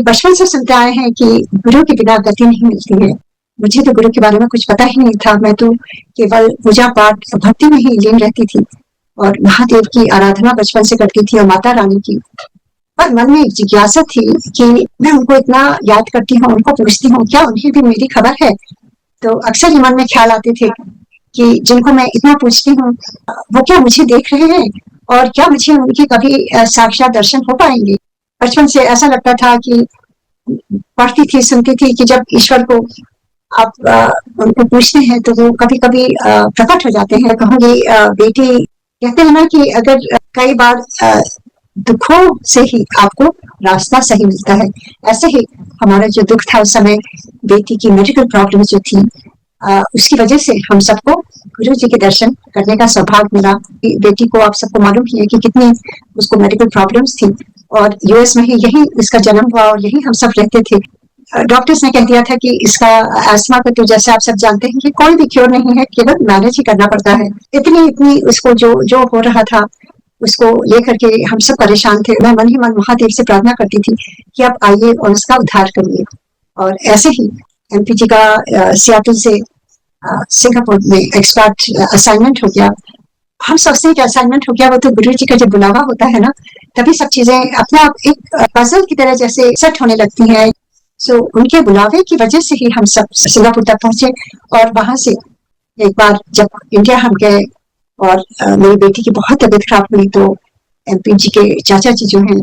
बचपन से सुनते आए हैं कि गुरु के बिना गति नहीं मिलती है। मुझे तो गुरु के बारे में कुछ पता ही नहीं था। मैं तो केवल पूजा पाठ भक्ति में ही लीन रहती थी और महादेव की आराधना बचपन से करती थी और माता रानी की। पर मन में एक जिज्ञासा थी कि मैं उनको इतना याद करती हूँ, उनको पूछती हूँ, क्या उन्हें भी मेरी खबर है? तो अक्सर ही मन में ख्याल आते थे कि जिनको मैं इतना पूछती हूँ, वो क्या मुझे देख रहे हैं और क्या मुझे उनके कभी साक्षात दर्शन हो पाएंगे? बचपन से ऐसा लगता था कि पढ़ती थी, सुनती थी कि जब ईश्वर को आप उनको पूछते हैं तो वो कभी कभी प्रकट हो जाते हैं। कहूंगी बेटी, कहते हैं ना कि अगर कई बार दुखों से ही आपको रास्ता सही मिलता है, ऐसे ही हमारा जो दुख था उस समय, बेटी की मेडिकल प्रॉब्लम जो थी, उसकी वजह से हम सबको गुरु जी के दर्शन करने का सौभाग्य मिला। बेटी को आप सबको मालूम ही है कि कितनी उसको मेडिकल प्रॉब्लम्स थी और यूएस में ही यही इसका जन्म हुआ और यही हम सब रहते थे। डॉक्टर्स ने कह दिया था कि इसका एस्मा का, तो जैसे आप सब जानते हैं कि कोई भी क्योर नहीं है, केवल मैनेज ही करना पड़ता है। इतनी इतनी उसको जो जो हो रहा था उसको लेकर के हम सब परेशान थे। मैं मन ही मन महादेव से प्रार्थना करती थी कि आप आइए और उसका उद्धार करिए। और ऐसे ही एमपीजी का सियाटल से सिंगापुर में एक्सपर्ट असाइनमेंट हो गया। हम सोचते हैं कि असाइनमेंट हो गया, वो तो गुरु जी का जब बुलावा होता है ना, तभी सब चीजें अपने आप एक पजल की तरह जैसे सेट होने लगती हैं। सो उनके बुलावे की वजह से ही हम सब सिंगापुर तक पहुंचे। और वहां से एक बार जब इंडिया हम गए और मेरी बेटी की बहुत तबीयत खराब हुई, तो एमपी जी के चाचा जी जो हैं,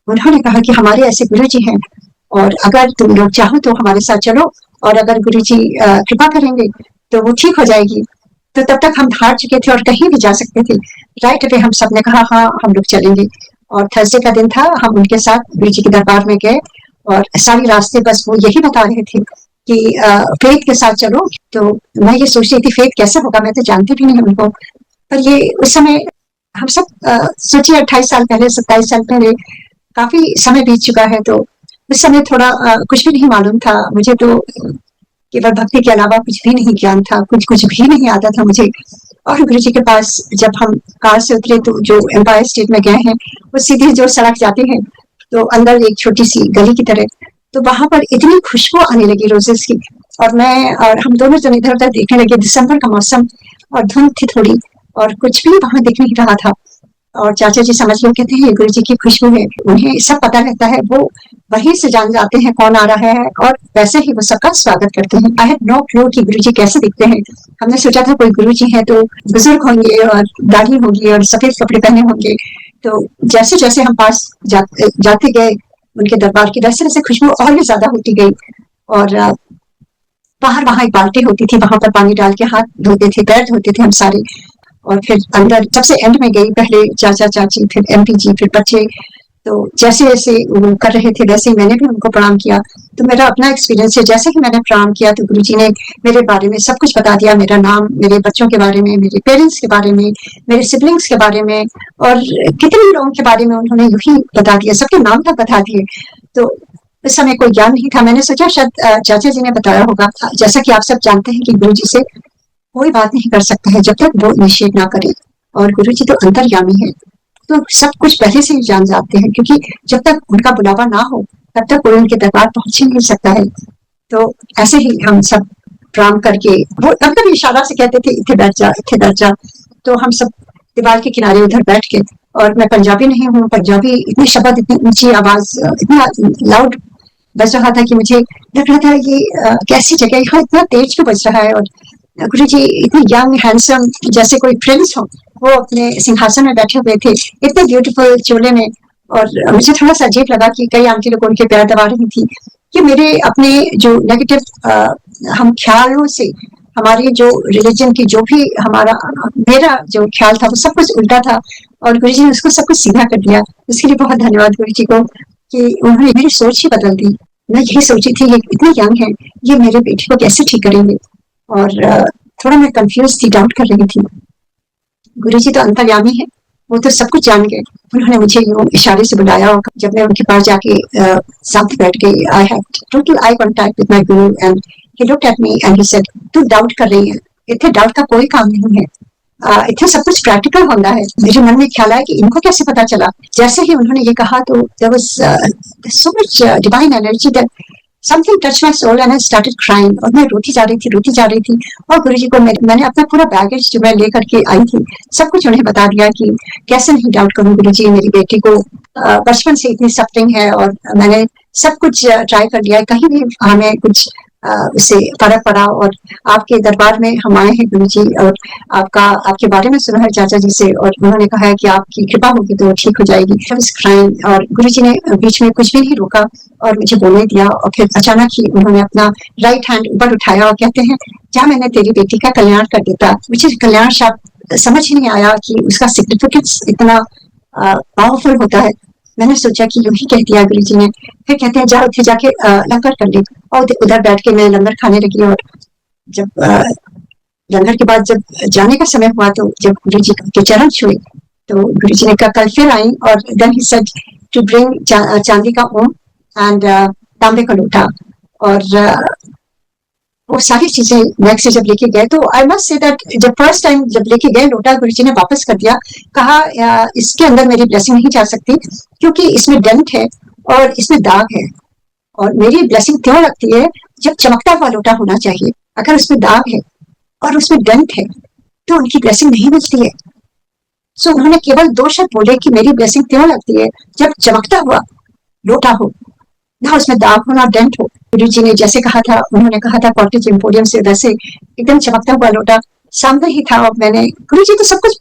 उन्होंने कहा कि हमारे ऐसे गुरु जी हैं और अगर तुम लोग चाहो तो हमारे साथ चलो, और अगर गुरु जी कृपा करेंगे तो वो ठीक हो जाएगी। तो तब तक हम हार चुके थे और कहीं भी जा सकते थे। राइट अवे हम सब ने कहा हाँ हम लोग चलेंगे। और थर्सडे का दिन था, हम उनके साथ गुरु जी के दरबार में गए और सारी रास्ते बस वो यही बता रहे थे कि फेथ के साथ चलो। तो मैं ये सोच रही थी फेथ कैसे होगा, मैं तो जानती भी नहीं उनको। पर ये उस समय हम सब सोचिए 28 साल पहले, 27 साल पहले, काफी समय बीत चुका है। तो उस समय थोड़ा कुछ भी नहीं मालूम था मुझे, तो केवल भक्ति के अलावा कुछ भी नहीं ज्ञान था, कुछ कुछ भी नहीं आता था मुझे। और गुरु जी के पास जब हम कार से उतरे तो जो एम्पायर स्टेट में गए हैं, वो सीधी जो सड़क जाती है तो अंदर एक छोटी सी गली की तरह, तो वहां पर इतनी खुशबू आने लगी रोजेस की। और मैं और हम दोनों जन इधर उधर देखने लगे। दिसंबर का मौसम और धुंध थी थोड़ी और कुछ भी वहां दिख नहीं रहा था। और चाचा जी समझ लो, कहते हैं गुरु जी की खुशबू है, उन्हें सब पता रहता है, वो वहीं से जान जाते हैं कौन आ रहा है और वैसे ही वो सबका स्वागत करते हैं। आई हैड नो क्लू कि गुरु जी कैसे दिखते हैं। हमने सोचा था कोई गुरु जी है तो बुजुर्ग होंगे और दाढ़ी होगी और सफेद कपड़े पहने होंगे। तो जैसे जैसे हम पास जाते गए उनके दरबार की, वैसे वैसे खुशबू और भी ज्यादा होती गई। और बाहर वहां एक बाल्टी होती थी, वहां पर पानी डाल के हाथ धोते थे, पैर धोते थे हम सारे। और फिर अंदर सबसे एंड में गई, पहले चाचा चाची, फिर एमपी जी, फिर बच्चे। तो जैसे जैसे वो कर रहे थे वैसे ही मैंने भी उनको प्रणाम किया। तो मेरा अपना एक्सपीरियंस है, जैसे ही मैंने प्रणाम किया तो गुरुजी ने मेरे बारे में सब कुछ बता दिया, मेरा नाम, मेरे बच्चों के बारे में, मेरे पेरेंट्स के बारे में, मेरे सिबलिंग्स के बारे में, और कितने लोगों के बारे में उन्होंने यूं ही बता दिया, सबके नाम तक बता दिए। तो उस समय कोई ज्ञान नहीं था। मैंने सोचा शायद चाचा जी ने बताया होगा। जैसा कि आप सब जानते हैं कि गुरु जी से कोई बात नहीं कर सकता है जब तक वो इनिशिएट ना करे, और गुरु जी तो अंतर्यामी है, तो सब कुछ पहले से ही जान जाते हैं, क्योंकि जब तक उनका बुलावा ना हो तब तक कोई उनके दरबार पहुंच ही नहीं सकता है। तो ऐसे ही हम सब प्रणाम करके, वो तब तक इशारा से कहते थे इथे बैठ जा, इथे बैठ जा। तो हम सब दीवार के किनारे उधर बैठ के, और मैं पंजाबी नहीं हूँ, पंजाबी इतने शब्द, इतनी ऊंची आवाज, इतना लाउड बज रहा था कि मुझे लग रहा था ये कैसी जगह, यहाँ इतना तेज क्यों बज रहा है। और गुरु जी इतने यंग हैंडसम, जैसे कोई प्रिंस हो, वो अपने सिंहासन में बैठे हुए थे, इतने ब्यूटीफुल चोले में। और मुझे थोड़ा सा अजीब लगा कि कई आंटी लोग उनके पैर दबा रही थी, कि मेरे अपने जो नेगेटिव हम ख्यालों से, हमारी जो रिलीजन की जो भी हमारा मेरा जो ख्याल था वो सब कुछ उल्टा था, और गुरु जी ने उसको सब कुछ सीधा कर दिया। इसके लिए बहुत धन्यवाद गुरु जी को कि उन्होंने मेरी सोच ही बदल दी। मैं यही सोची थी ये इतने यंग है, ये मेरे बेटी को कैसे ठीक करेंगे। और थोड़ा मैं कंफ्यूज थी, डाउट कर रही थी। गुरु जी तो अंतर्यामी है, वो तो सब कुछ जान गए। उन्होंने मुझे यूं इशारे से बुलाया और जब मैं उनके पास जाके साथ बैठ गई, I had total eye contact with my guru and he looked at me and he said, तू डाउट कर रही है, इतने डाउट का कोई काम नहीं है। इतना सब कुछ प्रैक्टिकल होता है। मेरे मन में ख्याल आया कि इनको कैसे पता चला। जैसे ही उन्होंने ये कहा तो there was so much divine energy that something touch my soul and I started crying. और मैं रोती जा रही थी। और गुरुजी को मैंने अपना पूरा बैगेज जो मैं लेकर के आई थी सब कुछ उन्हें बता दिया कि कैसे नहीं डाउट करूं गुरुजी, मेरी बेटी को बचपन से इतनी सफरिंग है और मैंने सब कुछ ट्राई कर लिया है, कहीं भी हमें कुछ उससे फर्क पड़ा। और आपके दरबार में हम आए हैं गुरुजी, और आपके बारे में सुना है चाचा जी से, और उन्होंने कहा है कि आपकी कृपा होगी तो ठीक हो जाएगी। क्राइम, और गुरुजी ने बीच में कुछ भी नहीं रोका और मुझे बोलने दिया। और फिर अचानक ही उन्होंने अपना राइट हैंड ऊपर उठाया और कहते हैं, क्या मैंने तेरी बेटी का कल्याण कर देता। मुझे कल्याण शब्द समझ ही नहीं आया कि उसका सिग्निफिकेंस इतना पावरफुल होता है। मैंने सोचा कि यूं ही कह दिया गुरुजी ने। फिर कहते हैं जा उठे जाके लंगर कर ले। और उधर बैठ के मैं लंगर खाने लगी। और जब लंगर के बाद जब जाने का समय हुआ तो जब गुरुजी के चरण छुए तो गुरुजी ने कहा कल फिर आई। और then he said to bring चांदी का ओम एंड तांबे का लोटा। और वो सारी चीजें नेक्स्ट जब लेके गए तो आई मस्ट से दैट जब फर्स्ट टाइम जब लेके गए लोटा, गुरुजी ने वापस कर दिया। कहा इसके अंदर मेरी ब्लेसिंग नहीं जा सकती क्योंकि इसमें डेंट है और इसमें दाग है। और मेरी ब्लेसिंग क्यों लगती है जब चमकता हुआ लोटा होना चाहिए। अगर उसमें दाग है और उसमें डेंट है तो उनकी ब्लेसिंग नहीं मिलती है। सो उन्होंने केवल दो शब्द बोले कि मेरी ब्लेसिंग क्यों लगती है जब चमकता हुआ लोटा हो, ना उसमें दाग हो ना डेंट हो। गुरु जी ने जैसे कहा था, उन्होंने कहा था कॉटेज एम्पोरियम से, वैसे एकदम चमकता हुआ लोटा सामने ही था। और मैंने गुरु जी तो सब कुछ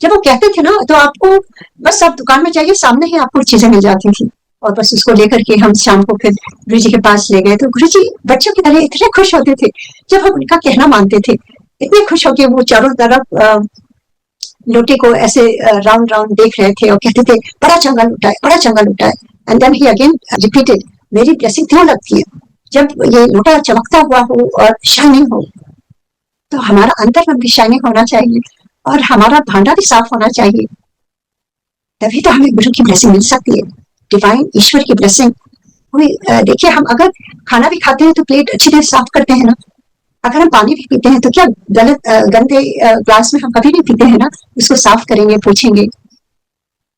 जब वो कहते थे ना तो आपको बस आप दुकान में जाइए, सामने ही आपको चीजें मिल जाती थी। और बस उसको लेकर के हम शाम को फिर गुरु जी के पास ले गए तो गुरु जी बच्चों की तरह इतने खुश होते थे जब हम उनका कहना मानते थे। इतने खुश होके वो चारों तरफ लोटे को ऐसे राउंड राउंड देख रहे थे और कहते थे बड़ा चंगा लूटा है, बड़ा चंगा लूटा है। And then he again repeated मेरी ब्लेसिंग क्यों लगती है जब ये लोटा चमकता हुआ हो और शाइनिंग हो। तो हमारा अंतर भी शाइनिंग होना चाहिए और हमारा भांडा भी साफ होना चाहिए, तभी तो हमें गुरु की ब्लेसिंग मिल सकती है, डिवाइन ईश्वर की ब्लेसिंग। देखिए हम अगर खाना भी खाते हैं तो प्लेट अच्छी तरह साफ करते हैं ना। अगर हम पानी भी पीते हैं तो क्या गलत गंदे ग्लास में हम कभी नहीं पीते हैं ना, उसको साफ करेंगे, पूछेंगे।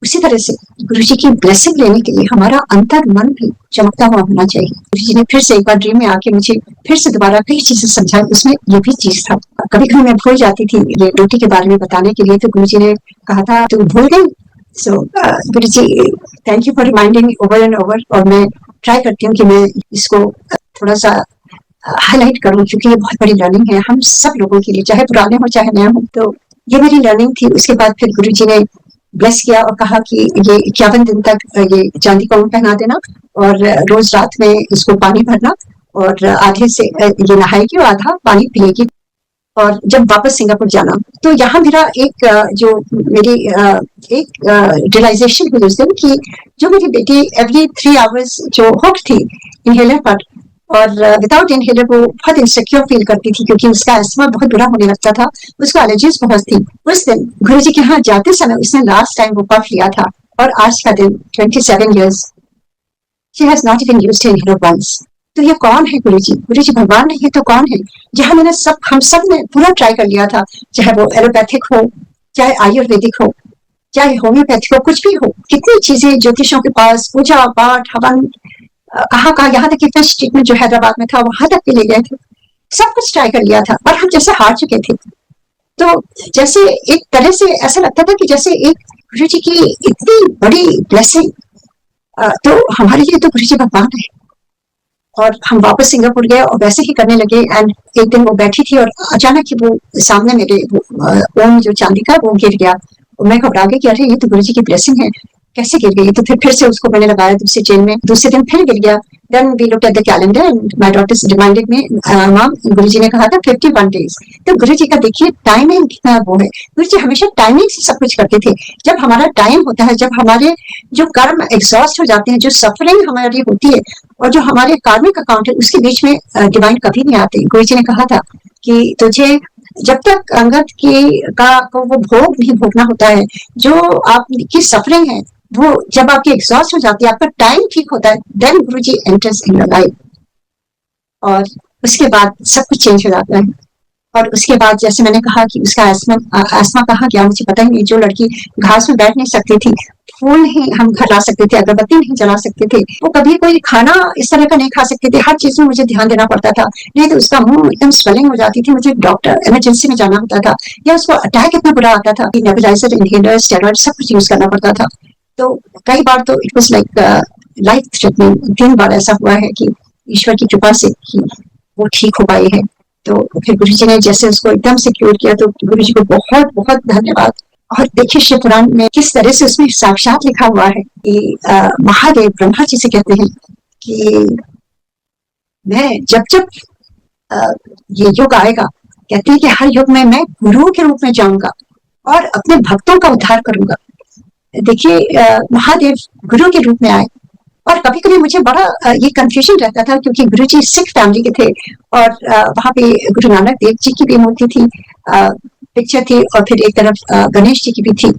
उसी तरह से गुरु जी की ब्लेसिंग लेने के लिए हमारा अंतर मन भी चमकता हुआ होना चाहिए। गुरु जी ने फिर से एक बार ड्रीम में आके मुझे फिर से दोबारा कई चीजें समझाई, उसमें ये भी चीज था। कभी कभी मैं भूल जाती थी ये रोटी के बारे में बताने के लिए, तो गुरु जी ने कहा था तू भूल गई। So guru ji thank you for reminding me over and over. और मैं ट्राई करती हूँ कि मैं इसको थोड़ा सा हाईलाइट करूं क्योंकि ये बहुत बड़ी लर्निंग है हम सब लोगों के लिए, चाहे पुराने हो चाहे नए हो। तो ये मेरी लर्निंग थी। उसके बाद फिर गुरु जी ने ब्लेस किया और कहा कि ये 51 दिन तक ये चांदी का ऊन पहना देना और रोज रात में इसको पानी भरना और आधे से ये नहाएगी और आधा पानी पिएगी। और जब वापस सिंगापुर जाना तो यहाँ मेरा एक जो मेरी एक रियलाइजेशन हुई उस दिन कि जो मेरी बेटी एवरी 3 आवर्स जो हुक थी इनहेलर पर, और विदाउट इनहेलर वो बहुत इनसिक्योर फील करती थी क्योंकि उसका अस्थमा बहुत बुरा होने लगता था, उसको एलर्जीज बहुत थी। उस दिन गुरु जी के यहाँ जाते समय उसने लास्ट टाइम वो पफ लिया था और आज का दिन 27 years she has not even used her inhaler once। तो ये कौन है गुरु जी? गुरु जी भगवान नहीं है तो कौन है? जहाँ मैंने हम सब ने पूरा ट्राई कर लिया था, चाहे वो एलोपैथिक हो, चाहे आयुर्वेदिक हो, चाहे होम्योपैथिक हो, कुछ भी हो, कितनी चीजें ज्योतिषों के पास, पूजा पाठ हवन, कहाँ यहाँ तक कि फिश ट्रीटमेंट जो हैदराबाद में था वहां तक भी ले गए थे। सब कुछ ट्राई कर लिया था और हम जैसे हार चुके थे। तो जैसे एक तरह से ऐसा लगता था कि जैसे एक गुरु जी की इतनी बड़ी ब्लेसिंग, तो हमारे लिए तो गुरु जी भगवान है। और हम वापस सिंगापुर गए और वैसे ही करने लगे। एंड एक दिन वो बैठी थी और अचानक ही वो सामने मेरे ओम जो चांदी का वो गिर गया और मैं घबरा गई कि अरे ये तो गुरु जी की ब्लेसिंग है, कैसे गिर गई। तो फिर से उसको मैंने लगाया दूसरी चेन में, दूसरे दिन फिर गिर गया। Then we looked at the calendar and my daughter reminded me, mom guru ji ने कहा था 51 डेज। तो गुरु जी का देखिए टाइमिंग कितना वो है। गुरु जी हमेशा टाइमिंग से सब कुछ करते थे। जब हमारा टाइम होता है, जब हमारे जो कर्म एग्जॉस्ट हो जाते हैं, जो सफरिंग हमारी होती है और जो हमारे कार्मिक अकाउंट है उसके बीच में डिवाइन कभी नहीं आते। गुरु जी ने कहा था कि तुझे जब तक अंगत को वो भोग नहीं भोगना होता है, जो आपकी सफरिंग है वो जब आपकी एग्जॉस्ट हो जाती है, आपका टाइम ठीक होता है, then Guru ji enters in your life और उसके बाद सब कुछ चेंज हो जाता है। और उसके बाद जैसे मैंने कहा कि उसका अस्थमा कहाँ गया मुझे पता ही नहीं। जो लड़की घास में बैठ नहीं सकती थी, फूल नहीं हम घर ला सकते थे, अगरबत्ती नहीं जला सकते थे, वो कभी कोई खाना इस तरह का नहीं खा सकते थे। हर चीज में मुझे ध्यान देना पड़ता था, नहीं तो उसका मुंह एकदम स्वेलिंग हो जाती थी, मुझे डॉक्टर इमरजेंसी में जाना होता था, या उसको अटैक इतना बुरा आता था कि नेबुलाइजर, इनहेलर, स्टेरॉइड सब कुछ यूज करना पड़ता था। तो कई बार तो it was like life threatening. 3 बार ऐसा हुआ है कि ईश्वर की कृपा से कि वो ठीक हो पाई है। तो फिर गुरु जी ने जैसे उसको एकदम से क्योर किया, तो गुरु जी को बहुत बहुत धन्यवाद। और देखिए शिव पुराण में किस तरह से उसमें साक्षात लिखा हुआ है कि महादेव ब्रह्मा जी से कहते हैं कि मैं जब जब ये युग आएगा, कहते हैं कि हर युग में मैं गुरु के रूप में जाऊंगा और अपने भक्तों का उद्धार करूंगा। देखिए महादेव गुरु के रूप में आए। और कभी कभी मुझे बड़ा ये कंफ्यूजन रहता था, क्योंकि गुरु जी सिख फैमिली के थे, और वहां पे गुरु नानक देव जी की भी मूर्ति थी, पिक्चर थी, और फिर एक तरफ गणेश जी की भी थी,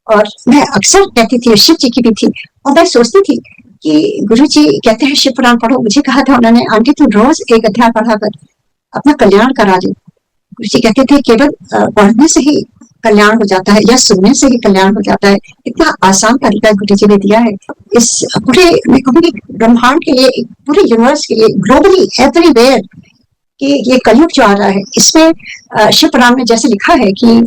और मैं अक्सर कहती थी शिव जी की भी थी। और मैं सोचती थी कि गुरु जी कहते हैं शिव पुराण पढ़ो। मुझे कहा था उन्होंने, आंटी तू रोज एक अध्याय पढ़ा कर अपना कल्याण करा ले। गुरु जी कहते थे केवल पढ़ने से ही कल्याण हो जाता है, या सुनने से ही कल्याण हो जाता है। इतना आसान तरीका गुरु जी ने दिया है इस पूरे, मैं कहूँगी ब्रह्मांड के लिए, पूरे यूनिवर्स के लिए, ग्लोबली एवरीवेयर, कि ये कलयुग जो आ रहा है इसमें शिव पुराण में जैसे लिखा है कि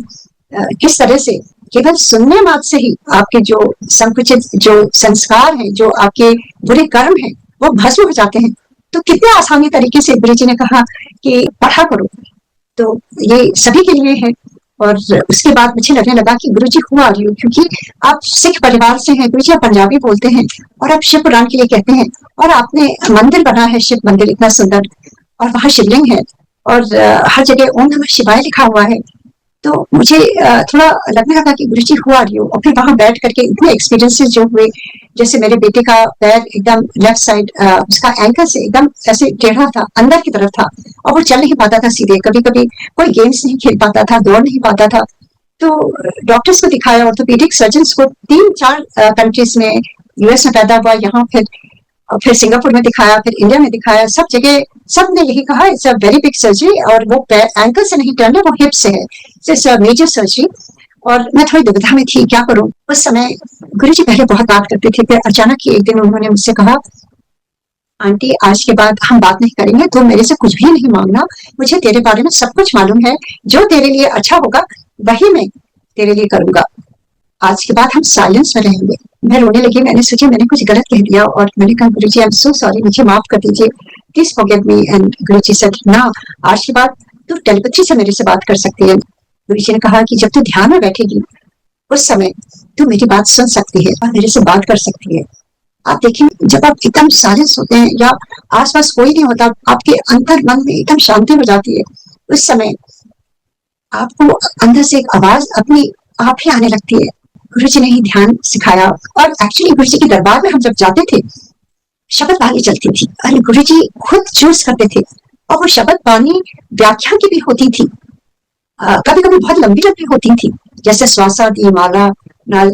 किस तरह से केवल सुनने मात्र से ही आपके जो संकुचित जो संस्कार हैं, जो आपके बुरे कर्म हैं, वो भस्म हो जाते हैं। तो कितने आसानी तरीके से गुरु जी ने कहा कि पढ़ा करो। तो ये सभी के लिए है। और उसके बाद मुझे लगने लगा कि गुरु जी हु आर यू, क्योंकि आप सिख परिवार से हैं, गुरु जी आप पंजाबी बोलते हैं, और आप शिव पुराण के लिए कहते हैं, और आपने मंदिर बना है, शिव मंदिर इतना सुंदर, और वहां शिवलिंग है, और हर जगह ओम नमः शिवाय लिखा हुआ है। तो मुझे थोड़ा लगने लगा कि गुरुजी हु आर यू। और फिर वहां बैठ करके इतने एक्सपीरियंसेस जो हुए, जैसे मेरे बेटे का पैर एकदम लेफ्ट साइड, उसका एंकल से एकदम ऐसे टेढ़ा था, अंदर की तरफ था, और वो चल नहीं पाता था सीधे, कभी कभी कोई गेम्स नहीं खेल पाता था, दौड़ नहीं पाता था। तो डॉक्टर्स को दिखाया, ऑर्थोपेडिक सर्जन्स को, 3-4 कंट्रीज में, यूएस में पैदा हुआ, यहाँ फिर सिंगापुर में दिखाया, फिर इंडिया में दिखाया, सब जगह सब ने यही कहा it's a very big surgery, और वो एंकल से नहीं टर्न है, वो हिप से है, इट्स अ मेजर सर्जरी। और मैं थोड़ी दुविधा में थी क्या करूं उस समय। गुरु जी पहले बहुत बात करते थे, फिर अचानक ही एक दिन उन्होंने मुझसे कहा, आंटी आज के बाद हम बात नहीं करेंगे, तो मेरे से कुछ भी नहीं मांगना, मुझे तेरे बारे में सब कुछ मालूम है, जो तेरे लिए अच्छा होगा वही मैं तेरे लिए करूंगा। आज के बाद हम साइलेंस में रहेंगे। मैं रोने लगी, मैंने सोचा मैंने कुछ गलत कह दिया, और मैंने कहा गुरुजी आई एम सो सॉरी, मुझे माफ कर दीजिए, please forgive me. And Guruji said ना, आज के बाद तू टेलीपैथी से मेरे से बात कर सकती है। गुरुजी ने कहा कि जब तू ध्यान में बैठेगी उस समय तू मेरी बात सुन सकती है और मेरे से बात कर सकती है। आप देखिए जब आप एकदम साइलेंस होते हैं, या आसपास कोई नहीं होता, आपके अंतर मन में एकदम शांति हो जाती है, उस समय आपको अंदर से एक आवाज अपनी आप ही आने लगती है। गुरु जी ने ही ध्यान सिखाया, और एक्चुअली गुरु जी के दरबार में हम जब जाते थे, शब्द वाणी चलती थी, अरे गुरु जी खुद चूज करते थे, और वो शब्द वाणी व्याख्या की भी होती थी, कभी कभी बहुत लंबी लंबी होती थी, जैसे श्वासा दी माला नाल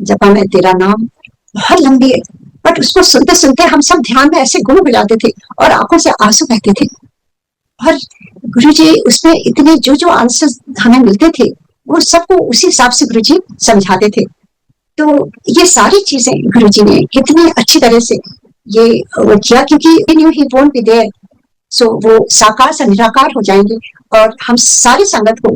जपा में तेरा नाम, बहुत लंबी है, बट उसको सुनते सुनते हम सब ध्यान में ऐसे गुम हो जाते थे, और आंखों से आंसू बहते थे। और गुरु जी उसमें इतने जो जो आंसर हमें मिलते थे, वो सबको उसी हिसाब से गुरु जी समझाते थे। तो ये सारी चीजें गुरु जी ने कितनी अच्छी तरह से ये वो किया, क्योंकि knew he won't be there, so वो साकार से निराकार हो जाएंगे। और हम सारी संगत को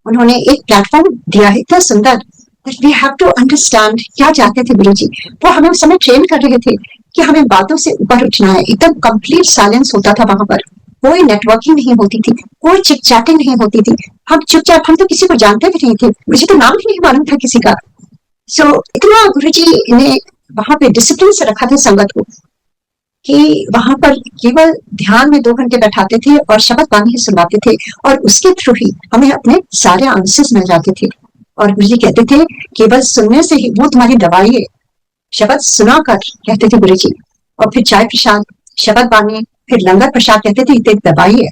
उन्होंने एक प्लेटफॉर्म दिया है इतना सुंदर, that we have to understand क्या चाहते थे गुरु जी। वो हमें उस समय ट्रेन कर रहे थे कि हमें बातों से ऊपर उठना है। एकदम कंप्लीट साइलेंस होता था वहां पर, कोई नेटवर्किंग नहीं होती थी, कोई चिट चैटिंग नहीं होती थी। हम चुपचाप, हम तो किसी को जानते भी नहीं थे, मुझे तो नाम भी नहीं मालूम था किसी का। सो इतना गुरुजी ने वहां पे डिसिप्लिन से रखा था संगत को, कि वहां पर केवल ध्यान में 2 घंटे बैठाते थे और शब्द वाणी ही सुनाते थे, और उसके थ्रू ही हमें अपने सारे आंसर्स मिल जाते थे। और गुरुजी कहते थे केवल सुनने से ही वो तुम्हारी दवाई है, शब्द सुना कर, कहते थे गुरुजी। और फिर चाय प्रसाद, शब्द वाणी, फिर लंगर प्रसाद, कहते थे इतनी दवाई है।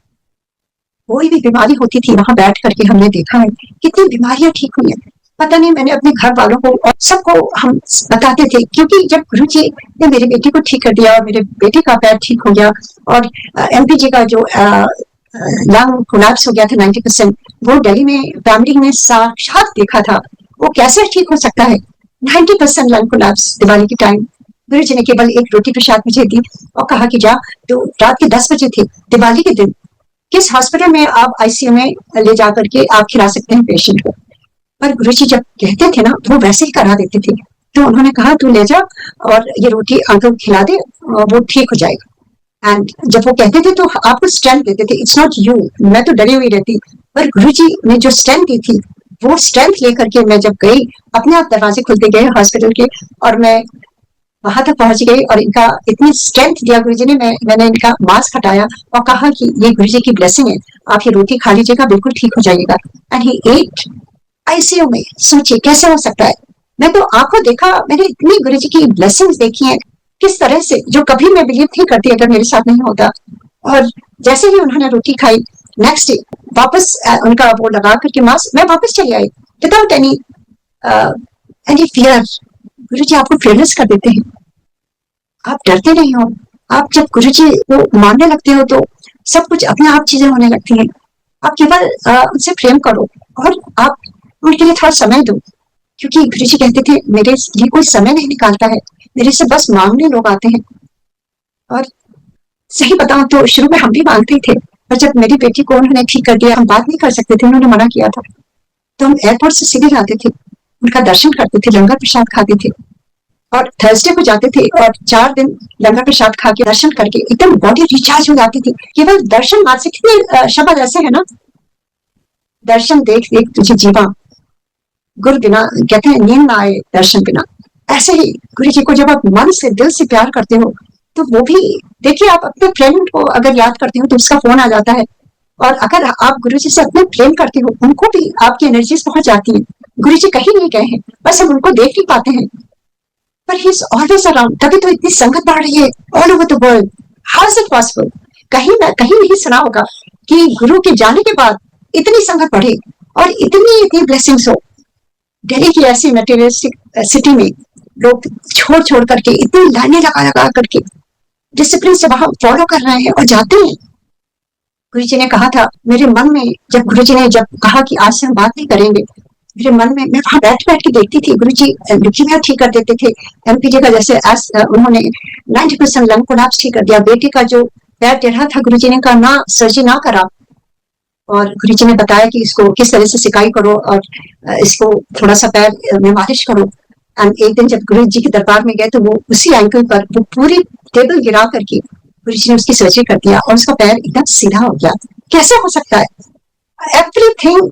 कोई भी बीमारी होती थी वहां बैठ करके हमने देखा है कितनी बीमारियां ठीक हुई है। पता नहीं, मैंने अपने घर वालों को और सबको हम बताते थे, क्योंकि जब गुरु जी ने मेरी बेटी को ठीक कर दिया, मेरे बेटे का पैर ठीक हो गया, और एमपी जी का जो लंग कोलैप्स हो गया था 90%। वो दिल्ली में फैमिली ने साक्षात देखा था। वो कैसे ठीक हो सकता है? 90% लंग कोलैप्स दिवाली के टाइम। गुरु जी ने केवल एक रोटी प्रसाद मुझे दी और कहा कि जा, तो रात के 10 बजे थे दिवाली के दिन, किस हॉस्पिटल में आप आईसीयू में ले जाकर के आप खिला सकते हैं पेशेंट को। पर गुरु जी जब कहते थे ना तो वो वैसे ही करा देते थे। तो उन्होंने कहा तू ले जा और ये रोटी अंकल खिला दे, वो ठीक हो जाएगा। एंड जब वो कहते थे तो आपको स्ट्रेंथ देते थे। इट्स नॉट यू, मैं तो डरी हुई रहती, पर गुरु जी ने जो स्ट्रेंथ दी थी, वो स्ट्रेंथ लेकर के मैं जब गई, अपने आप दरवाजे खुलते गए हॉस्पिटल के और मैं वहां तक पहुंच गई और इनका इतनी स्ट्रेंथ दिया गुरु जी ने। मैंने इनका मास्क हटाया और कहा कि ये गुरु जी की ब्लेसिंग है, आप ये रोटी खा लीजिएगा, बिल्कुल ठीक हो जाइएगा। एंड ही एट आईसीयू में। सोचिए कैसे हो सकता है? मैं तो आंखों देखा, मैंने इतनी गुरु जी की ब्लेसिंग्स देखी है किस तरह से, जो कभी मैं बिलीव नहीं करती अगर मेरे साथ नहीं होता। और जैसे ही उन्होंने रोटी खाई, नेक्स्ट डे वापस उनका वो लगा करके मास्क, मैं वापस चली आई विदाउट एनी फियर। गुरु जी आपको फेयरलेस कर देते हैं, आप डरते नहीं हो। आप जब गुरु जी को मानने लगते हो तो सब कुछ अपने आप चीजें होने लगती हैं। आप केवल उनसे प्रेम करो और आप उनके लिए थोड़ा समय दो, क्योंकि गुरु जी कहते थे मेरे लिए कोई समय नहीं निकालता है, मेरे से बस मांगने लोग आते हैं। और सही बताऊं तो शुरू में हम भी मांगते थे, पर जब मेरी बेटी को उन्होंने ठीक कर दिया, हम बात नहीं कर सकते थे, उन्होंने मना किया था, तो हम एयरपोर्ट से सीधे जाते थे, उनका दर्शन करते थे, लंगर प्रसाद खाते थे और थर्सडे को जाते थे और 4 दिन लंगर प्रसाद खा के दर्शन करके एकदम बॉडी रिचार्ज हो जाती थी। केवल दर्शन मात्र से, कितने शब्द ऐसे है ना, दर्शन देख देख तुझे जीवा, गुरु बिना, कहते हैं नींद ना आए दर्शन बिना। ऐसे ही गुरु जी को जब आप मन से दिल से प्यार करते हो तो वो भी, देखिए आप अपने फ्रेंड को अगर याद करते हो तो उसका फोन आ जाता है, और अगर आप गुरु जी से अपने प्रेम करते हो उनको भी आपकी एनर्जीज पहुंच जाती है। गुरु जी कहीं नहीं गए हैं, बस हम उनको देख नहीं पाते हैं, पर ही इज ऑलवेज अराउंड। तभी तो इतनी संगत बढ़ रही है all over the world. How is it possible? कहीं नहीं सुना होगा कि गुरु के जाने के बाद इतनी संगत बढ़े और इतनी इतनी ब्लेसिंग्स हो। दिल्ली की ऐसी मटेरियलिस्टिक सिटी में लोग छोड़ छोड़ करके इतनी लाइनें लगा लगा करके डिसिप्लिन से वहां फॉलो कर रहे हैं और जाते हैं। गुरु जी ने कहा था मेरे मन में, जब गुरु जी ने जब कहा कि आज से हम बात नहीं करेंगे, मेरे मन में, मैं वहां बैठ बैठ के देखती थी गुरु जी ल्यूकीमिया ठीक कर देते थे, एमपीजे का जैसे उन्होंने 90% लंग कोलैप्स ठीक कर दिया। बेटी का जो पैर टेढ़ा था, गुरु जी ने कहा ना, सर्जरी ना करा, और गुरु जी ने बताया कि इसको किस तरह से सिकाई करो और इसको थोड़ा सा पैर में मालिश करो। एंड एक दिन जब गुरु जी के दरबार में गए तो वो उसी एंकल पर वो पूरी टेबल गिरा करके गुरु जी ने उसकी सर्जरी कर दिया और उसका पैर एकदम सीधा हो गया। कैसे हो सकता है? एवरीथिंग।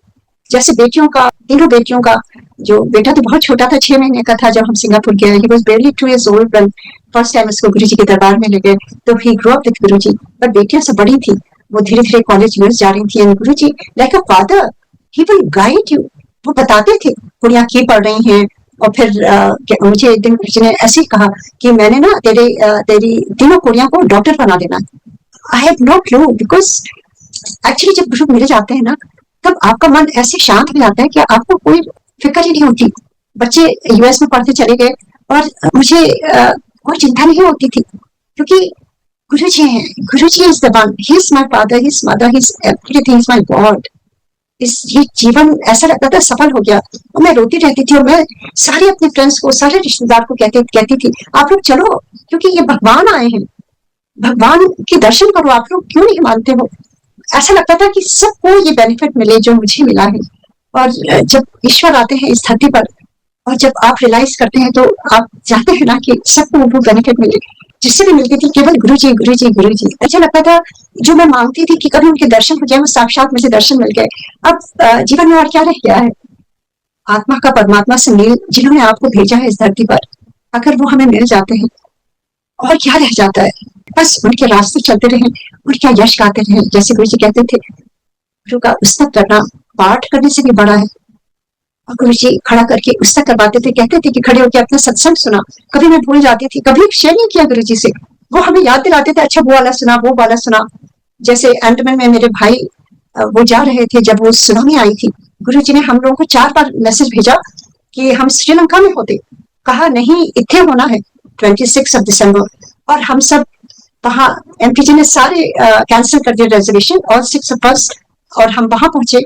जैसे बेटियों का, तीनों बेटियों का, जो बेटा तो बहुत छोटा था, 6 महीने का था जब हम सिंगापुर गए, he was barely 2 years old when first time उसको गुरु जी के दरबार में ले गए, तो ही ग्रो अप विद गुरु जी। पर बेटियां सब बड़ी थी, वो धीरे धीरे कॉलेज यूएस जा रही थी, and guru ji like a father, he will guide you. वो बताते थे कुड़ियां की पढ़ रही हैं, और फिर मुझे एक दिन गुरु जी ने ऐसे ही कहा कि मैंने ना तेरी तीनों कुड़ियां को डॉक्टर बना देना। I have no clue, because actually जब गुरु मिल जाते हैं ना तब आपका मन ऐसे शांत हो जाता है कि आपको कोई फिक्र ही नहीं होती। बच्चे यूएस में पढ़ते चले गए और मुझे कोई चिंता नहीं होती थी, क्योंकि गुरु जी हैं। Guru ji is the one, he is my father, he is mother, he is everything, is my God. ये जीवन ऐसा लगता था सफल हो गया, और मैं रोती रहती थी, और मैं सारे अपने फ्रेंड्स को, सारे रिश्तेदार को कहती थी आप लोग चलो, क्योंकि ये भगवान आए हैं, भगवान के दर्शन करो, आप लोग क्यों नहीं मानते हो? ऐसा लगता था कि सबको ये बेनिफिट मिले जो मुझे मिला है। और जब ईश्वर आते हैं इस धरती पर और जब आप रियलाइज करते हैं तो आप चाहते हैं ना कि सबको वो बेनिफिट मिले। जिससे भी मिलती थी केवल गुरु जी गुरु जी गुरु जी। अच्छा लगता था, जो मैं मांगती थी कि कभी उनके दर्शन हो जाए, वो साक्षात मुझे दर्शन मिल गए। अब जीवन में और क्या रह गया है? आत्मा का परमात्मा से मेल, जिन्होंने आपको भेजा है इस धरती पर, अगर वो हमें मिल जाते हैं और क्या रह जाता है? बस उनके रास्ते चलते रहे, उनका यश गाते रहे। जैसे गुरु जी कहते थे, गुरु का पुस्तक करना पाठ करने से भी बड़ा है। और गुरु जी खड़ा करके पुस्तक करवाते थे, कहते थे कि खड़े होकर अपना सत्संग सुना। कभी मैं भूल जाती थी, कभी शेयर नहीं किया गुरु जी से, वो हमें याद दिलाते थे, अच्छा वो वाला सुना, वो वाला सुना। जैसे अंडमान में मेरे भाई वो जा रहे थे, जब वो सुनामी आई थी, गुरु जी ने हम लोगों को 4 बार मैसेज भेजा कि हम श्रीलंका में होते, कहा नहीं इतने होना है 26 दिसंबर, और हम सब वहाँ एमपी जी ने सारे कैंसिल कर दिए रिजर्वेशन, ऑल 6 ऑफ अस, और हम वहां पहुंचे।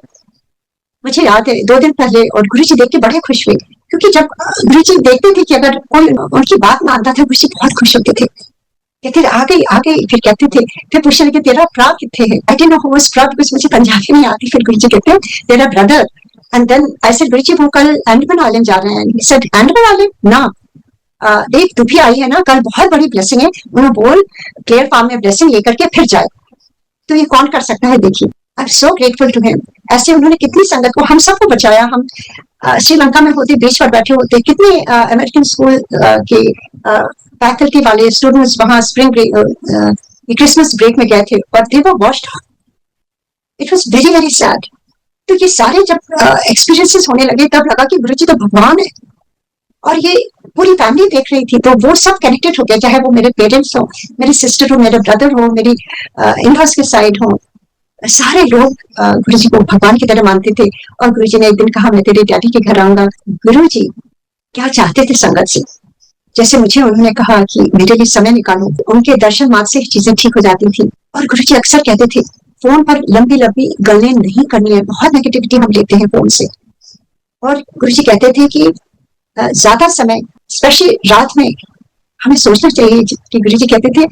मुझे याद है 2 दिन पहले, और गुरु जी देख के बड़े खुश हुए, क्योंकि जब गुरु जी देखते थे कि अगर कोई उनकी बात मानता था, गुरु जी बहुत खुश होते थे। कहते थे आ गई, फिर कहते थे, फिर पूछने लगे तेरा प्रा कितने है, I didn't know who was प्रा बिकॉज़ मुझे पंजाबी नहीं आती। फिर गुरु जी कहते हैं तेरा brother, and then I said guru ji वो कल अंडमान आइलैंड जा रहे हैं। ही सेड अंडमान आइलैंड ना, देख तू भी आई है ना, कल बहुत बड़ी ब्लेसिंग है, उन्हें बोल प्लेयर फार्म में ब्लेसिंग लेकर के फिर जाए। तो ये कौन कर सकता है, देखिए I am so grateful to him. ऐसे उन्होंने कितनी संगत को, हम सबको बचाया। हम श्रीलंका में होते, बीच पर बैठे होते, कितने अमेरिकन स्कूल के फैकल्टी वाले स्टूडेंट्स वहां स्प्रिंग क्रिसमस ब्रेक में गए थे, और they were washed. It was very very sad. तो ये सारे जब एक्सपीरियंसेस होने लगे, तब लगा कि गुरुजी तो भगवान है, और ये पूरी फैमिली देख रही थी, तो वो सब कनेक्टेड हो गया, चाहे वो मेरे पेरेंट्स हो, मेरी सिस्टर हो, मेरे ब्रदर हो, मेरी इन-लॉज के साइड हो, सारे लोग गुरुजी को भगवान की तरह मानते थे। और गुरुजी ने एक दिन कहा मैं तेरे डैडी के घर आऊंगा। गुरुजी क्या चाहते थे संगत से, जैसे मुझे उन्होंने कहा कि मेरे लिए समय निकालो, उनके दर्शन मार्ग से चीजें ठीक हो जाती थी। और गुरुजी अक्सर कहते थे फोन पर लंबी लंबी गल्लें नहीं करनी है, बहुत नेगेटिविटी हम लेते हैं फोन से। और गुरुजी कहते थे कि ज्यादा समय स्पेशली रात में हमें सोचना चाहिए, कि गुरुजी कहते थे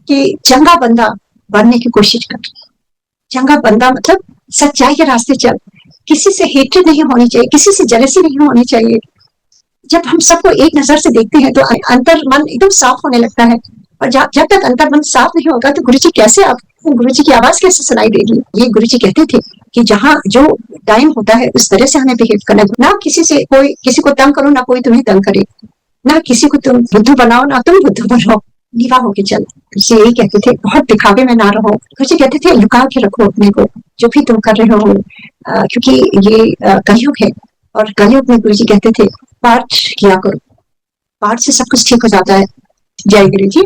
कि चंगा बंदा बनने की कोशिश कर। चंगा बंदा मतलब सच्चाई के रास्ते चल, किसी से हेट्रेड नहीं होनी चाहिए, किसी से जेलसी नहीं होनी चाहिए। जब हम सबको एक नजर से देखते हैं तो अंतर मन एकदम साफ होने लगता है, और जब तक अंतर मन साफ नहीं होगा तो गुरुजी कैसे, आपको गुरुजी की आवाज कैसे सुनाई देगी। ये गुरुजी कहते थे कि जहाँ जो टाइम होता है उस तरह से हमें बिहेव करना, ना किसी से कोई किसी को तंग करो, ना कोई तुम्हें तंग करे, ना किसी को तुम बुद्धू बनाओ, ना तुम बुद्धू बनाओ, नीवा होके चल। गुरुजी यही कहते थे, बहुत दिखावे में ना रहो। गुरुजी कहते थे लुका के रखो अपने को, जो भी तुम कर रहे हो, क्योंकि ये कलयुग है, और कलयुग में गुरुजी कहते थे पाठ किया करो, पाठ से सब कुछ ठीक हो जाता है। जय गुरु जी।